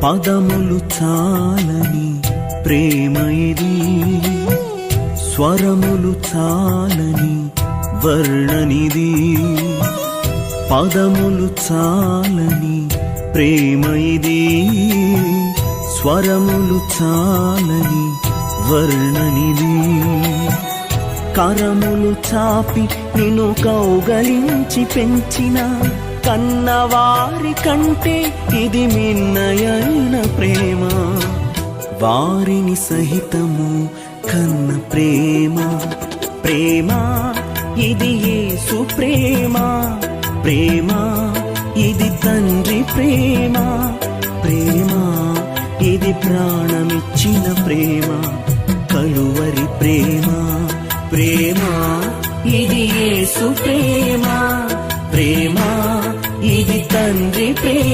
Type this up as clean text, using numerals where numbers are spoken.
పదములు చాలని ప్రేమ ఇది, స్వరములు చాలని వర్ణనిది. పదములు చాలని ప్రేమ ఇది, స్వరములు చాలని వర్ణనిది. కరములు చాపి నిన్ను కౌగలించి పెంచిన కన్నవారి కంటే ఇది మిన్నయైన ప్రేమ. వారిని సహితము కన్న ప్రేమ. ప్రేమ ఇది యేసు ప్రేమ. ప్రేమ ఇది తండ్రి ప్రేమ. ప్రేమ ఇది ప్రాణమిచ్చిన ప్రేమ, కలువరి ప్రేమ. ప్రేమ ఇది యేసు ప్రేమ. ప్రేమ ఇది తండ్రి ప్రేమ.